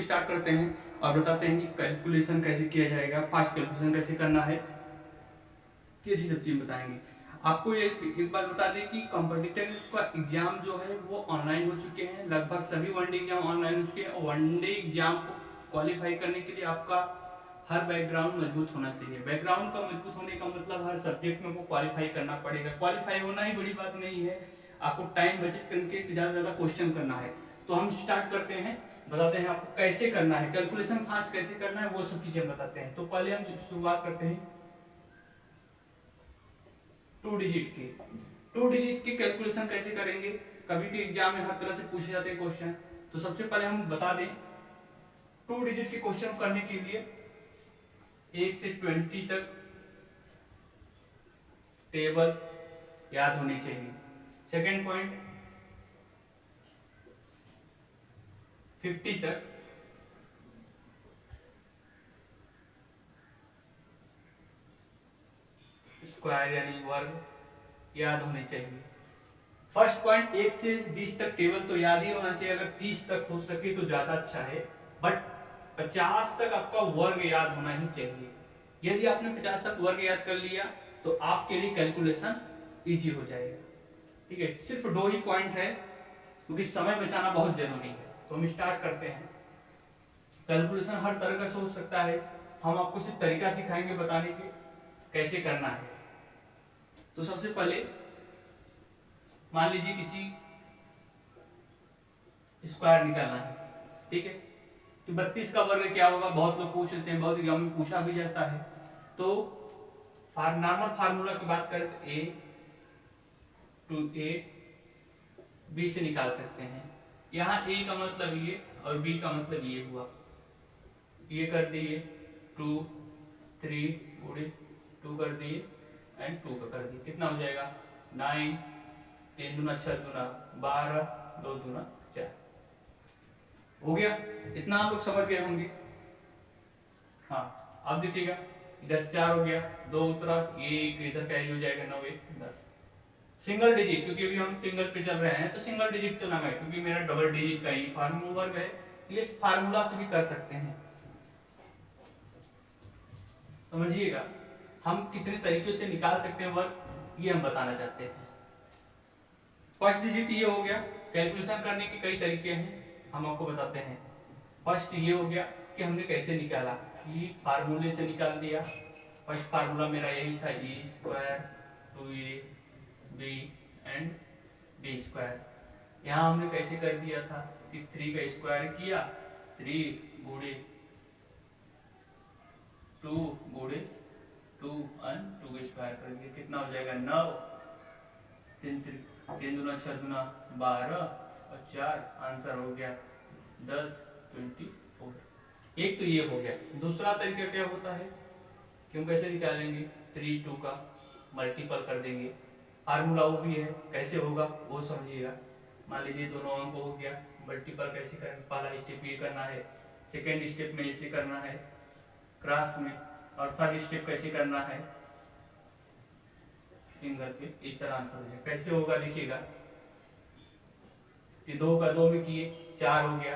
Start करते हैं और बताते हैं कि कैलकुलेशन कैसे किया जाएगा, फास्ट कैलकुलेशन कैसे करना है, ये सब चीज बताएंगे आपको। एक बात बता दें कि कॉम्पिटिटिव का एग्जाम जो है वो ऑनलाइन हो चुके हैं, लगभग सभी वनडे एग्जाम ऑनलाइन हो चुके हैं। और वनडे एग्जाम को क्वालिफाई करने के लिए आपका हर बैकग्राउंड मजबूत होना चाहिए। बैकग्राउंड का मजबूत होने का मतलब हर सब्जेक्ट में वो क्वालिफाई करना पड़ेगा। क्वालिफाई होना ही बड़ी बात नहीं है, आपको टाइम बचत करके ज्यादा से ज्यादा क्वेश्चन करना है। तो हम स्टार्ट करते हैं, बताते हैं आपको कैसे करना है, कैलकुलेशन फास्ट कैसे करना है, वो सब चीजें बताते हैं। तो पहले हम शुरुआत करते हैं 2 डिजिट के। 2 डिजिट के कैलकुलेशन कैसे करेंगे, कभी के एग्जाम में हर तरह से पूछे जाते हैं क्वेश्चन। तो सबसे पहले हम बता दें 2 डिजिट के क्वेश्चन करने के लिए 1 से 20 तक टेबल याद होनी चाहिए। सेकेंड पॉइंट 50 तक स्क्वायर यानी वर्ग याद होने चाहिए। फर्स्ट पॉइंट 1 से 20 तक टेबल तो याद ही होना चाहिए, अगर 30 तक हो सके तो ज्यादा अच्छा है, बट 50 तक आपका वर्ग याद होना ही चाहिए। यदि आपने 50 तक वर्ग याद कर लिया तो आपके लिए कैलकुलेशन इजी हो जाएगा। ठीक है, सिर्फ 2 ही पॉइंट है क्योंकि समय बचाना बहुत जरूरी है। तो हम स्टार्ट करते हैं। कैलकुलेशन हर तरह का हो सकता है, हम आपको सिर्फ तरीका सिखाएंगे बताने के कैसे करना है। तो सबसे पहले मान लीजिए किसी स्क्वायर निकालना है, ठीक है, तो 32 का वर्ग क्या होगा, बहुत लोग पूछ लेते हैं, बहुत एग्जाम में पूछा भी जाता है। तो नॉर्मल फार्मूला की बात करें तो a टू a b से निकाल सकते हैं। यहाँ a का मतलब ये और b का मतलब ये हुआ, ये कर दिए 2 3 गुणे 2 कर दिए एंड 2 का कर दिए, कितना हो जाएगा 9, 3 दूना 6 दूना 12, 2 दूना 4 हो गया। इतना आप लोग समझ गए होंगे। हाँ, अब देखिएगा इधर 4 हो गया, 2 उतरा, ये इधर कैरी हो जाएगा, 9 1 10। सिंगल डिजिट, क्योंकि अभी हम सिंगल पे चल रहे हैं तो सिंगल डिजिट चुना है, क्योंकि मेरा डबल डिजिट का ही फार्मूला वर्ग है, ये फार्मूला से भी कर सकते हैं। समझिएगा हम कितने तरीकों से निकाल सकते हैं वर्ग, ये हम बताना चाहते हैं। फर्स्ट डिजिट ये हो गया, कैलकुलेशन करने के कई तरीके हैं, हम आपको बताते हैं। फर्स्ट ये हो गया कि हमने कैसे निकाला, कि फार्मूले से निकाल दिया। फर्स्ट फार्मूला मेरा यही था, e square 2ab and b square. यहाँ हमने कैसे कर दिया था कि 3 का स्क्वायर किया, 3 गुणे 2 गुणे 2 एंड 2 का स्क्वायर कर दिया, कितना हो जाएगा 9, 3 दूना 6 दूना 12 और 4, आंसर हो गया 10 24। एक तो ये हो गया। दूसरा तरीका क्या होता है कि हम कैसे निकालेंगे, 3 2 का मल्टीपल कर देंगे, फार्मूला वो भी है, कैसे होगा वो समझिएगा। मान लीजिए दोनों अंक हो गया, मल्टीपल कैसे करेंगे, पहला स्टेप ये करना है, सेकेंड स्टेप में इसे करना है क्रॉस में, और थर्ड स्टेप कैसे करना है सिंगल पे, इस तरह आंसर हो जाए। कैसे होगा देखिएगा, ये 2 का 2 में किए 4 हो गया,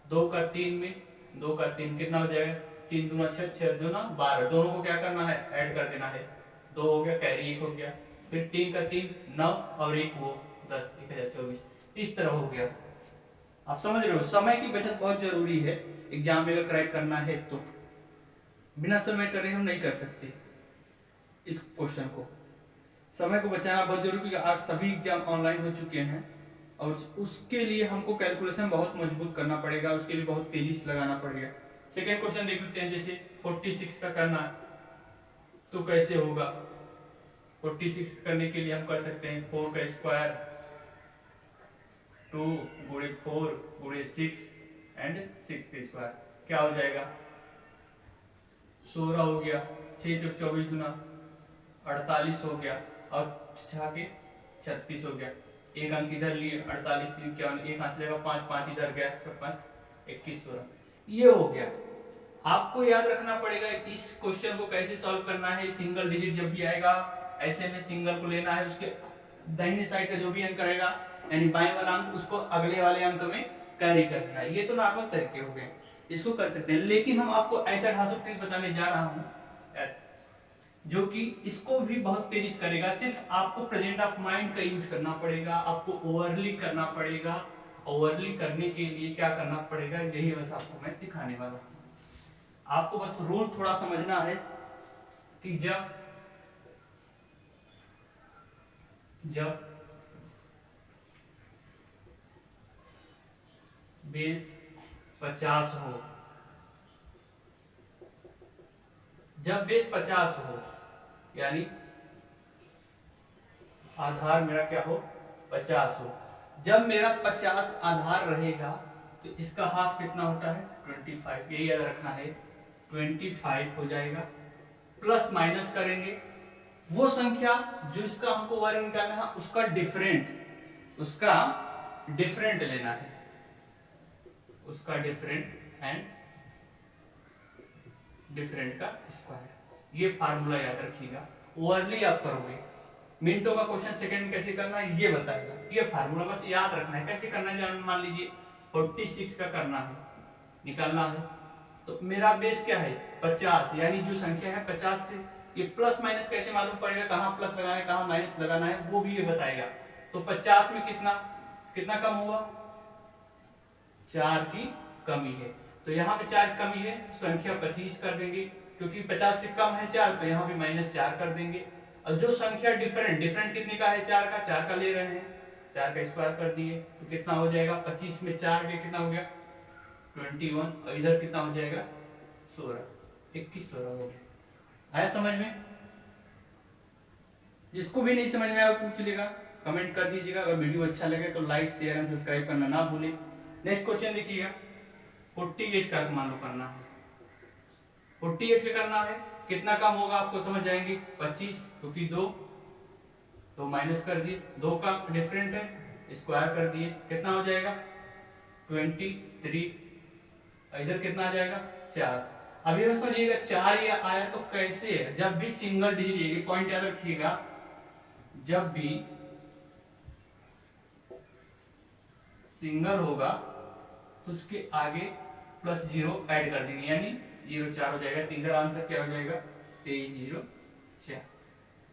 2 का 3 में 2 का 3 कितना हो जाएगा, 3 दूना 6 6 दूना 12, दोनों को क्या करना है ऐड कर देना है, 2 हो गया, कैरी 1 हो गया, फिर 3 का 3 9 और 1 वो 10, 1024, इस तरह हो गया। आप समझ रहे हो, समय की बचत बहुत जरूरी है एग्जाम में अगर क्रैक करना है तो। बिना समय करे हम नहीं कर सकते इस क्वेश्चन को, समय को बचाना बहुत जरूरी है। आज सभी एग्जाम ऑनलाइन हो चुके हैं और उसके लिए हमको कैलकुलेशन बहुत मजबूत करना पड़ेगा, उसके लिए बहुत तेजी से लगाना पड़ेगा। सेकेंड क्वेश्चन देख लेते हैं, जैसे 46 का करना तो कैसे होगा। 46 करने के लिए हम कर सकते हैं 4 का स्क्वायर 2 गुणे 4 गुणे 6 एंड 6 का स्क्वायर, क्या हो जाएगा 16 हो गया, 6 चौक 24 गुना 48 हो गया, और 6 के 36 हो गया, एक अंक इधर लिए 48 3 क्या, एक हाथ लेगा 5 5 इधर गया 5 21 16, ये हो गया। आपको याद रखना पड़ेगा इस क्वेश्चन को कैसे सॉल्व करना है। सिंगल डिजिट जब भी आएगा ऐसे में सिंगल को लेना है, उसके दाहिने साइड का जो भी अंक रहेगा यानी बाएं वाला अंक उसको अगले वाले अंक में कैरी करना है। ये तो नॉर्मल तरीके हो गए, इसको कर सकते हैं। लेकिन हम आपको ऐसा ढांसू ट्रिक बताने जा रहा हूं जो कि इसको भी बहुत तेजी से करेगा। सिर्फ आपको प्रेजेंट ऑफ माइंड का यूज करना पड़ेगा, आपको ओवरली करना पड़ेगा। ओवरली करने के लिए क्या करना पड़ेगा, यही बस आपको मैं सिखाने वाला हूं। आपको बस रूल थोड़ा समझना है कि जब बेस 50 हो, जब बेस 50 हो यानी आधार मेरा क्या हो 50 हो, जब मेरा 50 आधार रहेगा तो इसका हाफ कितना होता है 25, ये याद रखना है 25 हो जाएगा। प्लस माइनस करेंगे वो संख्या जो इसका हमको वर्ग निकालना है उसका डिफरेंट लेना है, उसका डिफरेंट एंड डिफरेंट का स्क्वायर। ये फार्मूला याद रखिएगा। ओवरली आप करोगे, मिनटों का क्वेश्चन सेकंड में कैसे करना है ये बताएगा। ये फार्मूला बस याद रखना है। कैसे करना है, मान लीजिए 46 का करना है, निकालना है, तो मेरा बेस क्या है 50, यानी जो संख्या है 50 से ये प्लस माइनस कैसे मालूम पड़ेगा, कहां प्लस लगाना है कहां माइनस लगाना है वो भी ये बताएगा। तो 50 में कितना कम हुआ, 4 की कमी है, तो यहाँ पे 4 की कमी है तो संख्या 25 कर देंगे, क्योंकि 50 से कम है 4 तो यहाँ पे -4 कर देंगे। और जो संख्या डिफरेंट कितने का है 4 का ले रहे हैं, 4 का स्क्वायर कर दिए तो कितना हो जाएगा 25 में 4 के कितना हो गया 21, और इधर कितना हो जाएगा 16, 21 16 हो गया। आया समझ में? जिसको भी नहीं समझ में आया पूछ लेगा, कमेंट कर दीजिएगा। अगर वीडियो अच्छा लगे तो लाइक शेयर एंड सब्सक्राइब करना ना भूलें। नेक्स्ट क्वेश्चन देखिएगा, 48 का मान लो करना है, 48 का करना है, कितना कम होगा आपको समझ जाएंगे 25, क्योंकि 2 तो माइनस कर दिए, 2 का डिफरेंट है स्क्वायर कर दिए, कितना हो जाएगा 23, इधर कितना आ जाएगा 4। अब ये समझिएगा 4 ये आया तो कैसे है, जब भी सिंगल डिजिट, ये पॉइंट याद रखिएगा, जब भी सिंगल होगा तो उसके आगे +0 ऐड कर देंगे, यानी 0 4 हो जाएगा। तीसरा आंसर क्या हो जाएगा 23 0 4।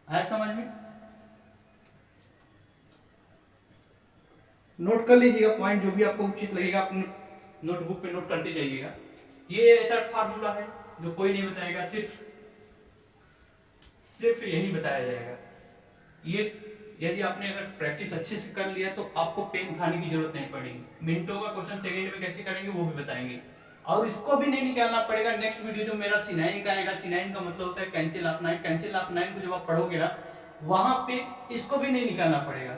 आया समझ में? नोट कर लीजिएगा पॉइंट, जो भी आपको उचित लगेगा अपने नोटबुक पे नोट करते जाइएगा। ये ऐसा फार्मूला है जो कोई नहीं बताएगा, सिर्फ यही बताया जाएगा। ये यदि आपने अगर प्रैक्टिस अच्छे से कर लिया तो आपको पेन उठाने की जरूरत नहीं पड़ेगी। मिनटों का क्वेश्चन सेकंड में कैसे करेंगे वो भी बताएंगे, और इसको भी नहीं निकालना पड़ेगा। नेक्स्ट वीडियो जो मेरा C9 का आएगा, C9 का मतलब होता है कैंसिल ऑफ 9, कैंसिल ऑफ 9 को जब आप पढ़ोगे ना वहां पे इसको भी नहीं निकालना पड़ेगा।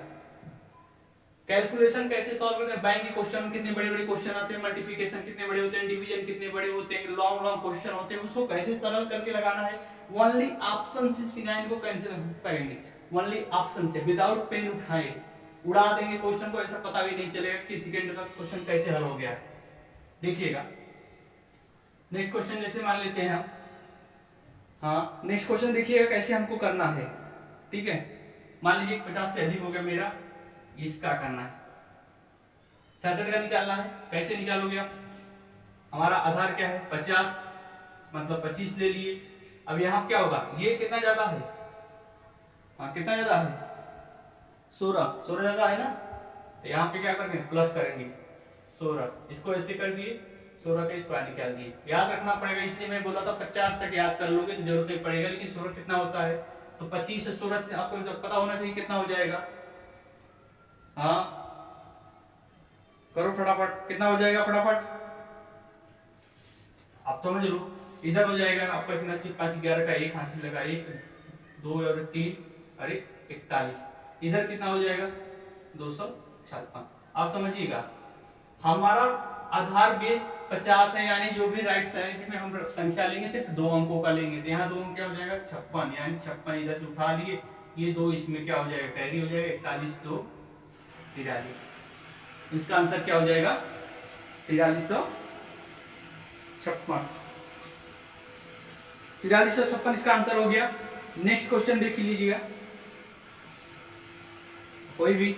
कैलकुलेशन कैसे सॉल्व करते हैं, बैंक के क्वेश्चन कितने बड़े-बड़े क्वेश्चन आते हैं, मल्टीप्लिकेशन कितने बड़े होते हैं, डिवीजन कितने बड़े होते हैं, लॉन्ग क्वेश्चन होते हैं, उसको कैसे सरल करके लगाना है, ओनली ऑप्शन से C9 को कैंसिल करेंगे, ओनली ऑप्शन से, विदाउट पेन उठाए उड़ा देंगे क्वेश्चन को, ऐसा पता भी नहीं चलेगा कि सेकंड का क्वेश्चन कैसे हल हो गया। देखिएगा नेक्स्ट क्वेश्चन जैसे मान लेते हैं हम, हाँ नेक्स्ट क्वेश्चन देखिएगा कैसे हमको करना है। ठीक है, मान लीजिए 50 से अधिक हो गया मेरा, इसका करना है, 66 का निकालना है। कैसे निकालोगे आप, हमारा आधार क्या है 50, मतलब 25 ले लिए। अब यहाँ क्या होगा, ये कितना ज्यादा है, हाँ कितना ज्यादा है 16 ज्यादा है ना, तो यहाँ पे क्या करेंगे प्लस करेंगे 16, इसको ऐसे कर दिए, 16 का स्क्वायर निकाल दिए। याद रखना पड़ेगा, इसलिए मैं बोला था 50 तक याद कर लोगे तो जरूरत नहीं पड़ेगा, लेकिन 16 कितना होता है, तो 25 से 16 से आपको पता होना चाहिए कितना हो जाएगा। हाँ करो फटाफट, कितना हो जाएगा फटाफट आप समझ लो। इधर हो जाएगा आपका कितना, 5 11 का 1 हासिल लगा, 1 2 और 3 अरे 41, इधर कितना हो जाएगा 256। आप समझिएगा हमारा आधार बेस 50 है, यानी जो भी राइट साइड में हम संख्या लेंगे सिर्फ 2 अंकों का लेंगे, तो यहाँ 2 अंक क्या हो जाएगा 56, यानी 56 इधर से उठा लिए, ये 2 इसमें क्या हो जाएगा कैरी हो जाएगा, 41 2 43, इसका आंसर क्या हो जाएगा 4356 इसका आंसर हो गया। नेक्स्ट क्वेश्चन देख लीजिएगा, कोई भी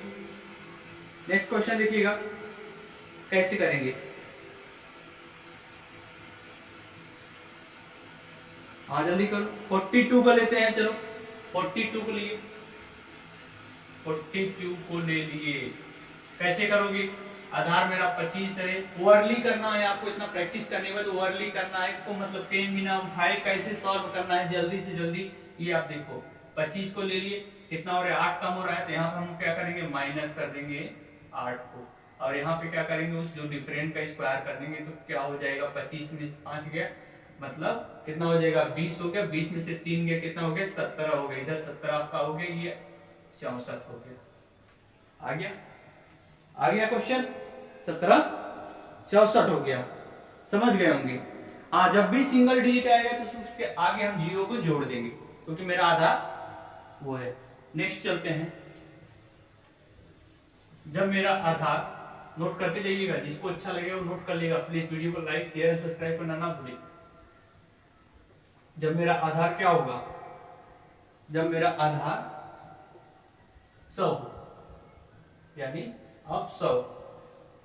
नेक्स्ट क्वेश्चन देखिएगा, कैसे करेंगे? हाँ जल्दी करो। 42 को लेते हैं, चलो 42 को लिए, 42 को ले लिए। कैसे करोगे? आधार मेरा 25 है, ओवरली करना है आपको, इतना प्रैक्टिस करने के बाद ओवरली करना है तो मतलब पेन बिना उठाए कैसे सॉल्व करना है जल्दी से जल्दी। ये आप देखो 25 को ले लिए, कितना हो रहा है 8 कम हो रहा है, तो यहाँ पर हम क्या करेंगे माइनस कर देंगे 8 को, और यहाँ पे क्या करेंगे उस जो डिफरेंट का स्क्वायर कर देंगे, तो क्या हो जाएगा 25 में 5 गया, मतलब कितना हो जाएगा 20 हो गया, 20 में से 3 गया, कितना हो गया 17 हो गया, इधर 17 आपका हो गया, ये 64 हो गया। आ गया? आ गया क्वेश्चन? 17 64 हो गया, समझ गए होंगे। हाँ जब भी सिंगल डिजिट आएगा तो उसके आगे हम जीरो को जोड़ देंगे, क्योंकि मेरा आधार वो है। नेक्स्ट चलते हैं। जब मेरा आधार, नोट करते जाइएगा, जिसको अच्छा लगेगा वो नोट कर लेगा, प्लीज वीडियो को लाइक शेयर सब्सक्राइब करना ना भूलिए। जब मेरा आधार क्या होगा? जब मेरा आधार 100 यानी अब 100,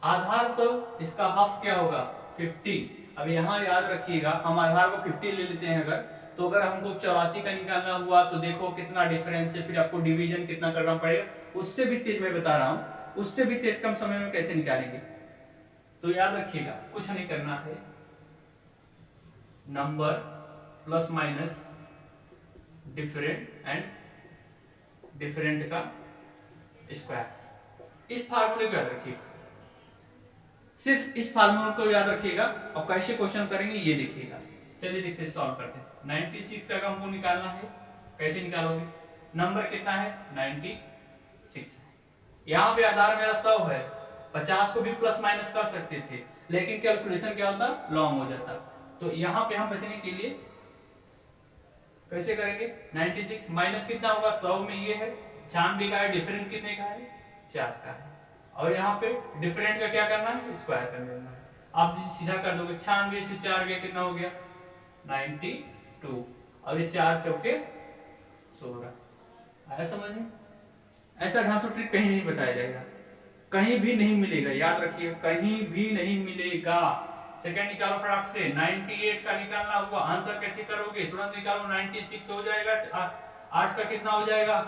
आधार 100, इसका हाफ क्या होगा 50। अब यहाँ याद रखिएगा, हम आधार को 50 ले लेते हैं अगर, तो अगर हमको 84 का निकालना हुआ तो देखो कितना डिफरेंस है, फिर आपको डिवीजन कितना करना पड़ेगा, उससे भी तेज मैं बता रहा हूँ, उससे भी तेज कम समय में कैसे निकालेंगे। तो याद रखिएगा कुछ नहीं करना है, number plus minus different and different का स्क्वायर, इस फार्मूले को याद रखिएगा, सिर्फ इस फार्मूले को याद रखिएगा। और कैसे क्वेश्चन करेंगे ये देखिएगा। चलिए देखते हैं, सॉल्व करते हैं। 96 का हमको निकालना है, कैसे निकालोगे? नंबर कितना है 96 है, यहाँ पे आधार मेरा 100 है, 50 को भी प्लस माइनस कर सकते थे, लेकिन कैलकुलेशन क्या होता लॉन्ग हो जाता, तो यहाँ पे हम बचने के लिए कैसे करेंगे, 96 माइनस कितना होगा 100 में ये है 96 का है, डिफरेंट कितने का है 4 का है, और यहाँ पे डिफरेंट का क्या करना है स्क्वायर कर देना है। आप सीधा कर दोगे, 96 से 4 गया कितना हो गया 92, और ये 4 चौके 16। आया समझ में? ऐसा ढांसू ट्रिक कहीं नहीं बताया जाएगा, कहीं भी नहीं मिलेगा, याद रखिए कहीं भी नहीं मिलेगा। सेकंड निकालो फटाक से, 98 का निकालना हुआ, आंसर कैसे करोगे, तुरंत निकालो, 96 हो जाएगा, 8 का कितना हो जाएगा,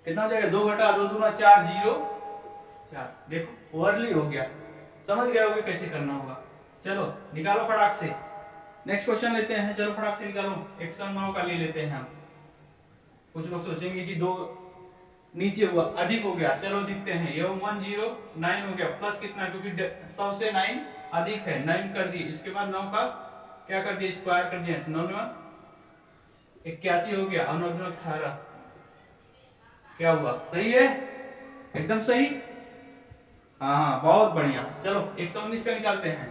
कितना हो जाएगा 2 घटा 2 दूना 4 0 4, देखो ओवरली हो गया, समझ गए होगे कैसे करना होगा। चलो निकालो फटाक से, नेक्स्ट क्वेश्चन लेते हैं, चलो फटाक से निकालो, 109 का ले लेते हैं हम। कुछ लोग सोचेंगे कि 2 नीचे हुआ अधिक हो गया, चलो दिखते हैं, ये 109 हो गया, प्लस कितना, क्योंकि 100 से 9 अधिक है, 9 कर दिए, इसके बाद 9 का क्या कर दिया स्क्वायर कर दिया, 9 81 हो गया, और 9 18 क्या हुआ, सही है एकदम सही। हाँ हाँ बहुत बढ़िया। चलो 119 का निकालते हैं,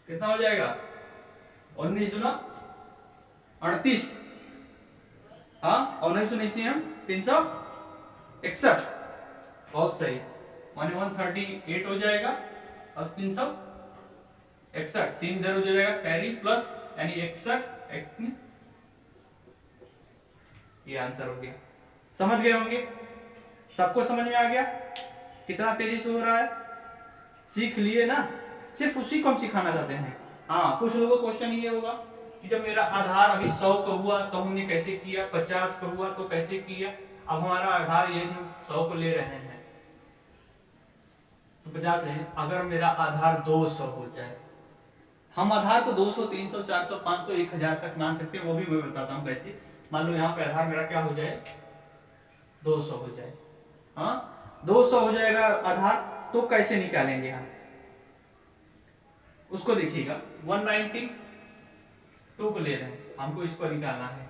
कितना हो जाएगा 19 दूना 38, हाँ और 19 से हम 361, बहुत सही, 138 हो जाएगा और 361, 3 इधर हो जाएगा कैरी प्लस, यानी 61, ये आंसर हो गया। समझ गए होंगे, सबको समझ में आ गया कितना तेजी से हो रहा है, सीख लिए ना, सिर्फ उसी को हम सिखाना चाहते हैं। हाँ कुछ लोगों को क्वेश्चन ये होगा कि जब मेरा आधार अभी 100 का हुआ तो हमने कैसे किया, 50 का हुआ तो कैसे किया, अब हमारा आधार ये हम 100 को ले रहे हैं तो 50 है, अगर मेरा आधार 200 हो जाए, हम आधार को 200 300 400 500 1000 तक मान सकते हैं, वो भी मैं बताता हूँ कैसे। मान लो यहाँ पे आधार मेरा क्या हो जाए 200 हो जाए, हाँ 200 हो जाएगा आधार, तो कैसे निकालेंगे हम उसको देखिएगा। 192 को ले रहे हैं, हमको इसको निकालना है।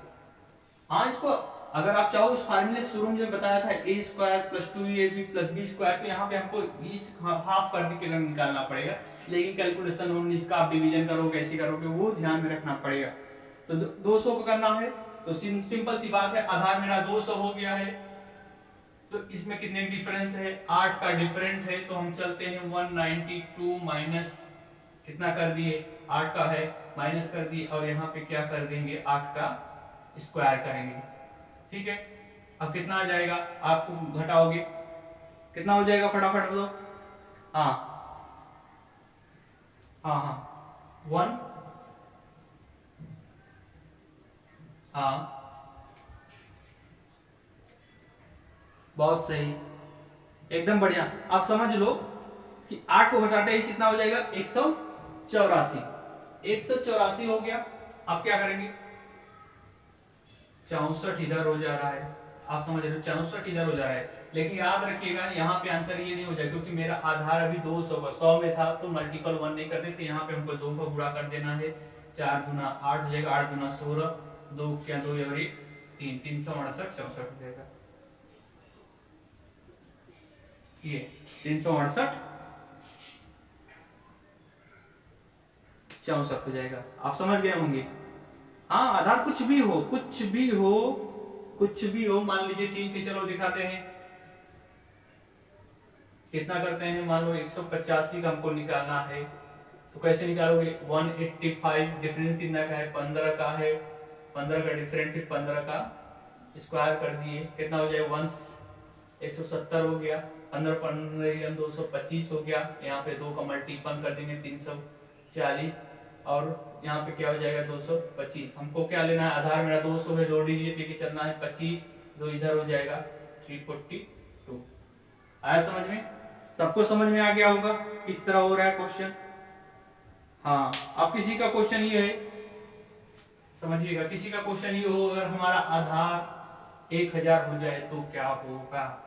हाँ इसको अगर आप चाहो उस फार्मूले शुरू में जो बताया था a square plus 2ab plus b square, तो यहाँ पे हमको इस हाफ कर के निकालना पड़ेगा, लेकिन कैलकुलेशन 19 का आप डिवीजन करोगे कैसे करोगे वो ध्यान में रखना पड़ेगा। तो 200 को करना है तो सिंपल सी बात है, आधार मेरा 200 हो गया है, तो इसमें कितने डिफरेंस है 8 का डिफरेंट है, तो हम चलते हैं 192 माइनस कितना कर दिए 8 का है, माइनस कर दिए, और यहाँ पे क्या कर देंगे 8 का स्क्वायर करेंगे, ठीक है। अब कितना आ जाएगा, आपको घटाओगे कितना हो जाएगा फटाफट बताओ, हाँ हाँ हाँ 1, हाँ बहुत सही, एकदम बढ़िया। आप समझ लो कि 8 को घटाते ही कितना हो जाएगा, 184। 184 हो गया। आप क्या करेंगे, 64 इधर हो जा रहा है, आप समझ रहे हो, 64 इधर हो जा रहा है। लेकिन याद रखिएगा यहाँ पे आंसर ये नहीं हो जाए, क्योंकि मेरा आधार अभी 200 का 100 में था, तो मल्टीपल 1 नहीं करते थे, यहाँ पे हमको 2 को गुणा कर देना है। 4 गुना 8 हो जाएगा, 8 गुना 16, 2 क्या 2 और 1 3, 368 64 हो जाएगा। ये 368 64 हो जाएगा। आप समझ गए होंगे। हाँ आधार कुछ भी हो, कुछ भी हो, कुछ भी हो, मान लीजिए ठीक है, चलो दिखाते हैं कितना करते हैं। मान लो 185 का हमको निकालना है, तो कैसे निकालोगे, 185 डिफरेंस कितना का है, 15 का है, 15 का डिफरेंस, फिर 15 का स्क्वायर कर दिए, कितना हो जाएगा, 170 हो गया, 15 15 225 हो गया, यहाँ पे 2 का मल्टीपल कर देंगे 340, और यहाँ पे क्या हो जाएगा 225। हमको क्या लेना है, आधार मेरा 200 है, 2 डिजिट लेके चलना है, 25 2 इधर हो जाएगा 342। आया समझ में, सबको समझ में आ गया होगा किस तरह हो रहा है क्वेश्चन। हाँ अब किसी का क्वेश्चन ये है, समझिएगा, किसी का क्वेश्चन ये हो, अगर हमारा आधार 1000 हो जाए तो क्या होगा।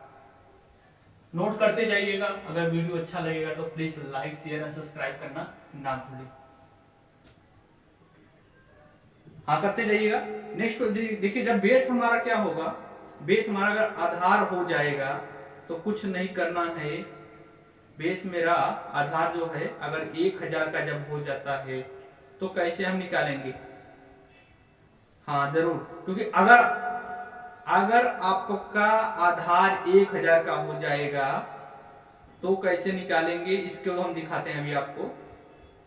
नोट करते जाइएगा, अगर वीडियो अच्छा लगेगा तो please like share and subscribe करना ना भूलें। हाँ करते जाइएगा। नेक्स्ट देखिए, जब बेस हमारा क्या होगा, बेस हमारा अगर आधार हो जाएगा तो कुछ नहीं करना है। बेस मेरा आधार जो है अगर 1000 का जब हो जाता है तो कैसे हम निकालेंगे। हाँ जरूर, क्योंकि अगर अगर आपका आधार 1000 का हो जाएगा तो कैसे निकालेंगे, इसको हम दिखाते हैं अभी आपको,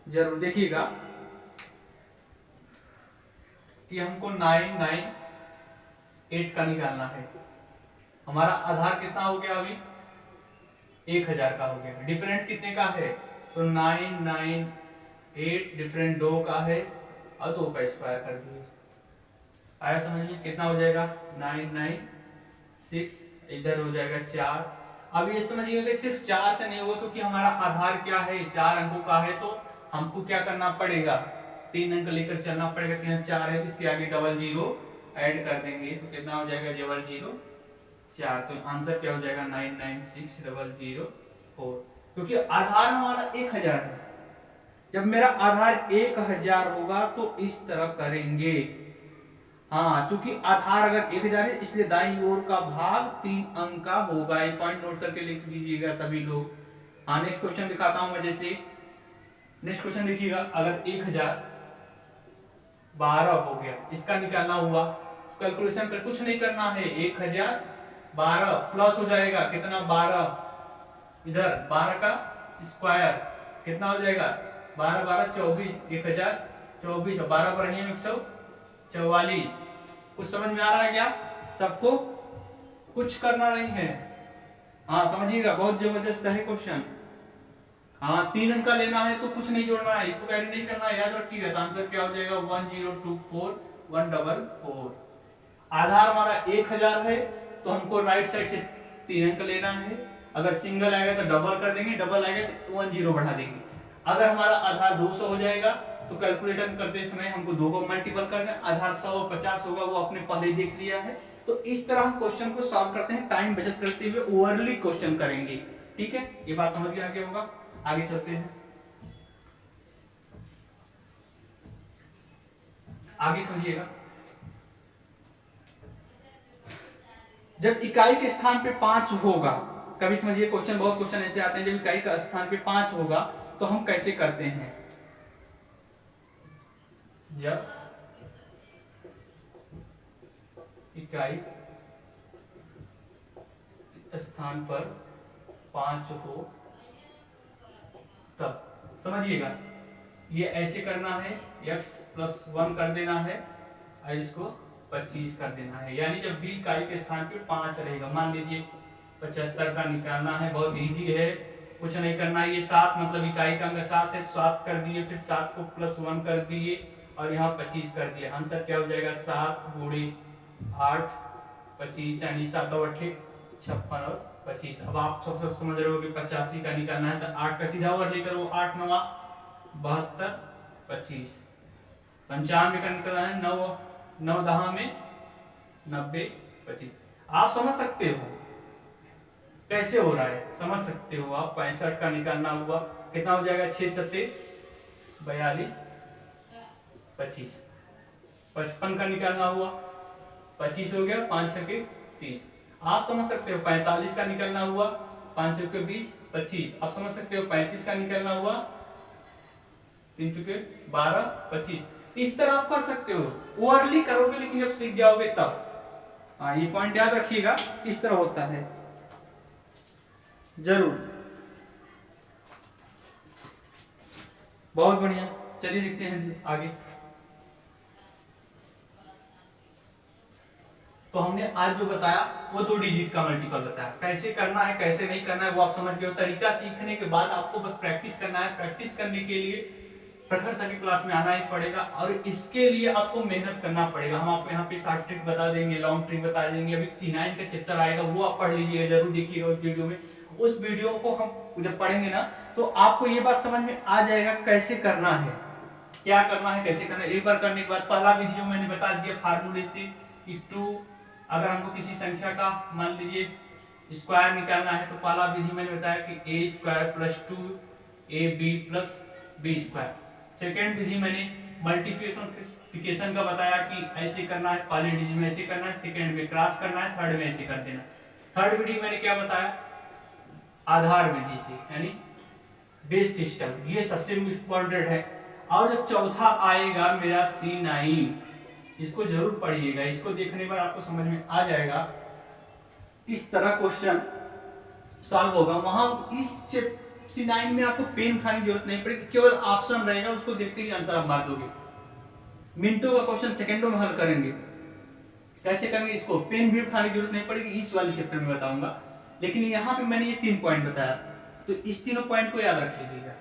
जरूर देखिएगा कि हमको 998 का निकालना है। हमारा आधार कितना हो गया, अभी 1000 का हो गया, डिफरेंट कितने का है, तो 998 डिफरेंट 2 का है, और 2 का स्क्वायर कर दिए। आया समझ में, कितना हो जाएगा 996, इधर हो जाएगा 4। अब ये समझिएगा कि सिर्फ 4 से नहीं होगा, क्योंकि हमारा आधार क्या है 4 अंकों का है, तो हमको क्या करना पड़ेगा, 3 अंक लेकर चलना पड़ेगा। 3 4 है, इसके आगे डबल जीरो ऐड कर देंगे तो कितना हो जाएगा, डबल जीरो 4, तो आंसर क्या हो जाएगा 996004, क्योंकि आधार हमारा 1000 है। जब मेरा आधार 1000 होगा तो इस तरह करेंगे। हाँ चूंकि आधार अगर 1000 है, इसलिए दाईं ओर का भाग 3 अंक का होगा। ये पॉइंट नोट करके लिख लीजिएगा सभी लोग। हाँ नेक्स्ट क्वेश्चन दिखाता हूं मैं, जैसे नेक्स्ट क्वेश्चन देखिएगा, अगर 1012 हो गया, इसका निकालना हुआ, कैलकुलेशन कर कुछ नहीं करना है, 1012 प्लस हो जाएगा कितना 12, इधर 12 का स्क्वायर कितना हो जाएगा, 12 12 24, 1024, 12 पर 144। कुछ समझ में आ रहा है क्या सबको, कुछ करना नहीं है। हाँ समझिएगा, बहुत जबरदस्त है क्वेश्चन। हाँ 3 अंक का लेना है तो कुछ नहीं जोड़ना है, इसको कैरी नहीं करना है, याद रखिएगा। तो आंसर क्या हो जाएगा 1024144। आधार हमारा 1000 है, तो हमको राइट साइड से 3 अंक लेना है। अगर सिंगल आएगा तो डबल कर देंगे, डबल आएगा तो 1 0 बढ़ा देंगे। अगर हमारा आधार 200 हो जाएगा तो कैलकुलेटर करते समय हमको 2 को मल्टीपल करना है। आधार 100 और 50 होगा, वो आपने पहले ही देख लिया है। तो इस तरह हम क्वेश्चन को सॉल्व करते हैं, टाइम बचत करते हुए ओवरली क्वेश्चन करेंगे। ठीक है, ये बात समझ में आ गया होगा। आगे चलते हैं, आगे समझिएगा। जब इकाई के स्थान पे 5 होगा, कभी समझिए क्वेश्चन, बहुत क्वेश्चन ऐसे आते हैं, जब इकाई का स्थान पे 5 होगा तो हम कैसे करते हैं। जब इकाई स्थान पर 5 हो तब, समझिएगा ये ऐसे करना है, x प्लस 1 कर देना है और इसको 25 कर देना है। यानी जब भी इकाई के स्थान पे 5 रहेगा, मान लीजिए 75 का निकालना है, बहुत इजी है, कुछ नहीं करना है। ये 7 मतलब इकाई का अंक 7 है, 7 कर दिए, फिर 7 को +1 कर दिए और यहाँ 25 कर दिए। आंसर क्या हो जाएगा 7 × 8 25, यानी 7 और 8 56 और 25। अब आप सब समझ रहे हो कि 85 का निकालना है तो 8 का सीधा ओवर लेकर वो 8 9 72 25, 95 का निकालना है 9 9 10 में 90 25। आप समझ सकते हो कैसे हो रहा है, समझ सकते हो आप। 65 का निकालना हुआ कितना हो जाएगा 6 7 42 25। 55 का निकालना हुआ 25 हो गया, 5 6 30। आप समझ सकते हो 45 का निकालना हुआ 5 6 20 25। आप समझ सकते हो 35 का निकालना हुआ 3 6 12 25। इस तरह आप कर सकते हो, ओवरली करोगे लेकिन जब सीख जाओगे तब। हाँ, ये पॉइंट याद रखिएगा, इस तरह होता है जरूर। बहुत बढ़िया, चलिए देखते हैं आगे। तो हमने आज जो बताया वो 2 डिजिट का मल्टीपल बताया, कैसे करना है कैसे नहीं करना है वो आप समझ गए हो। तरीका सीखने के बाद आपको बस प्रैक्टिस करना है। प्रैक्टिस करने के लिए प्रखर सर की क्लास में आना ही पड़ेगा और इसके लिए आपको मेहनत करना पड़ेगा। हम आपको यहाँ पे शॉर्ट ट्रिक बता देंगे, लॉन्ग ट्रिक बता देंगे। अभी C9 का चैप्टर आएगा, वो आप पढ़ लीजिएगा, जरूर देखिएगा उस वीडियो में। उस वीडियो को हम जब पढ़ेंगे ना तो आपको ये बात समझ में आ जाएगा कैसे करना है, क्या करना है, कैसे करना है। एक बार करने के बाद पहला विधि मैंने बता दिया फार्मूले से कि 2, अगर हमको किसी संख्या का मान लीजिए स्क्वायर निकालना है तो पहला विधि मैंने बताया कि a² + 2ab + b²। सेकेंड विधि मैंने मल्टीप्लिकेशन का बताया कि ऐसे करना है, पहले डिजिट में ऐसे करना है, सेकेंड में क्रॉस करना है, थर्ड में ऐसे कर देना। थर्ड विधि मैंने क्या बताया, आधार विधि से, यानी बेस सिस्टम, ये सबसे इम्पोर्टेंट है। और जब चौथा आएगा मेरा C9, इसको जरूर पढ़िएगा। इसको देखने के बाद आपको समझ में आ जाएगा किस तरह क्वेश्चन सॉल्व होगा। वहां इस C9 में आपको पेन खाने की जरूरत नहीं पड़ेगी, केवल ऑप्शन रहेगा, उसको देखते ही आंसर आप मार दोगे। मिनटों का क्वेश्चन सेकंडों में हल करेंगे। कैसे करेंगे इसको, पेन भी खाने की जरूरत नहीं पड़ेगी, इस वाले चैप्टर में बताऊंगा। लेकिन यहाँ पे मैंने ये 3 पॉइंट बताया, तो इस तीनों पॉइंट को याद रख लीजिएगा।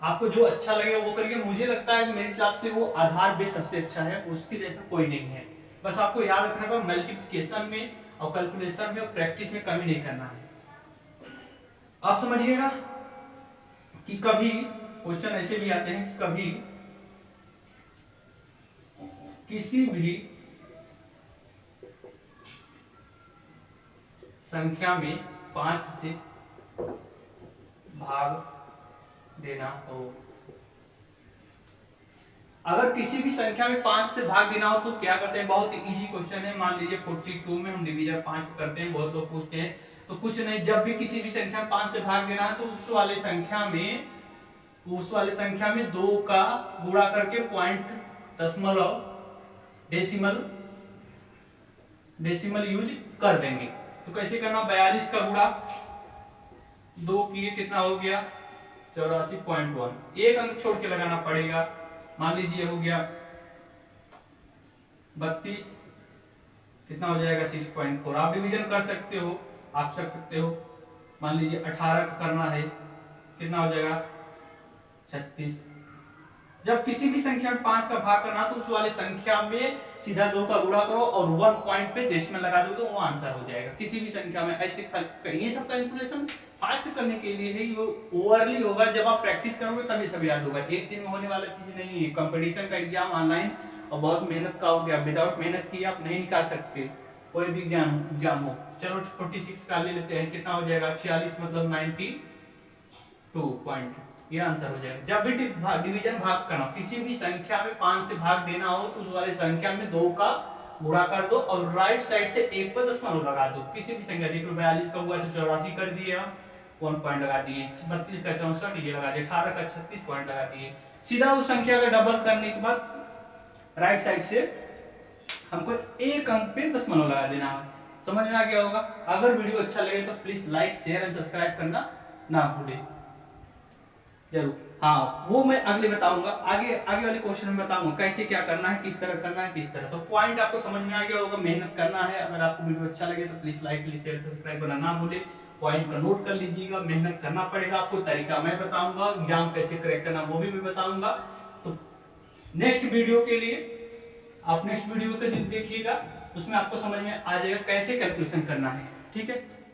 आपको जो अच्छा लगे वो करिए। मुझे लगता है मेरे हिसाब से वो आधार बेस सबसे अच्छा है, उसके जैसा कोई नहीं है। बस आपको याद रखना है मल्टीप्लिकेशन में और कैलकुलेशन में और प्रैक्टिस में कमी नहीं करना है। आप समझिएगा कि कभी क्वेश्चन ऐसे भी आते हैं कि कभी किसी भी संख्या में 5 से भाग देना हो। अगर किसी भी संख्या में 5 से भाग देना हो तो क्या करते हैं, बहुत इजी क्वेश्चन है। मान लीजिए 42 में हम डिवीजन 5 करते हैं, बहुत लोग पूछते हैं। तो कुछ नहीं, जब भी किसी भी संख्या में 5 से भाग देना है तो उस वाले संख्या में 2 का गुणा करके पॉइंट दशमलव डेसिमल यूज कर देंगे। तो कैसे करना, 42 का गुणा 2 किए कितना हो गया 84.1। एक अंक छोड़ के लगाना पड़ेगा। मान लीजिए हो गया 32, कितना हो जाएगा 6.4। आप डिवीजन कर सकते हो, आप कर सकते हो। मान लीजिए 18 का करना है, कितना हो जाएगा 36। जब किसी भी संख्या में 5 का भाग करना तो उस वाले संख्या में सीधा 2 का गुणा करो और 1 पॉइंट पे डेसिमल लगा दो तो वो आंसर हो जाएगा किसी भी संख्या में। ऐसे ये सब कैलकुलेशन फास्ट करने के लिए है, वो ओवरली होगा। जब आप प्रैक्टिस करोगे तभी सब याद होगा, एक दिन में होने वाला चीज नहीं है। कंपटीशन का एग्जाम ऑनलाइन और बहुत मेहनत का हो गया, विदाउट मेहनत किए आप नहीं निकाल सकते कोई भी एग्जाम हो। चलो 46 का ले लेते हैं, कितना हो जाएगा 46 मतलब 92 पॉइंट, ये आंसर हो जाएगा। जब भी डिवीजन भाग करना, किसी भी संख्या में 5 से भाग देना हो तो उस वाले संख्या में 2 का गुणा कर दो और राइट साइड से 1 पर दशमलव लगा दो। किसी भी संख्या, देख लो 42 का हुआ तो 84 कर दिए, 1 पॉइंट लगा दिए। 32 का 64 ये लगा दिए, 18 का 36 पॉइंट लगा दिए। सीधा उस संख्या का डबल करने के बाद राइट साइड से हमको 1 अंक पे दशमलव लगा देना है। समझ में आ गया होगा। अगर वीडियो अच्छा लगे तो please like share and subscribe करना ना भूलें जरूर। हाँ, वो मैं अगले बताऊंगा, आगे वाले क्वेश्चन में बताऊंगा कैसे क्या करना है, किस तरह करना है, किस तरह। तो पॉइंट आपको समझ में आ गया होगा, मेहनत करना है। अगर आपको वीडियो अच्छा लगे तो प्लीज लाइक शेयर सब्सक्राइब करना ना भूले। पॉइंट का नोट कर लीजिएगा, मेहनत करना पड़ेगा आपको, तरीका मैं बताऊंगा, एग्जाम कैसे क्रैक करना वो भी मैं बताऊंगा। तो नेक्स्ट वीडियो के लिए आप नेक्स्ट वीडियो को देखिएगा, उसमें आपको समझ में आ जाएगा कैसे कैलकुलेशन करना है। ठीक है।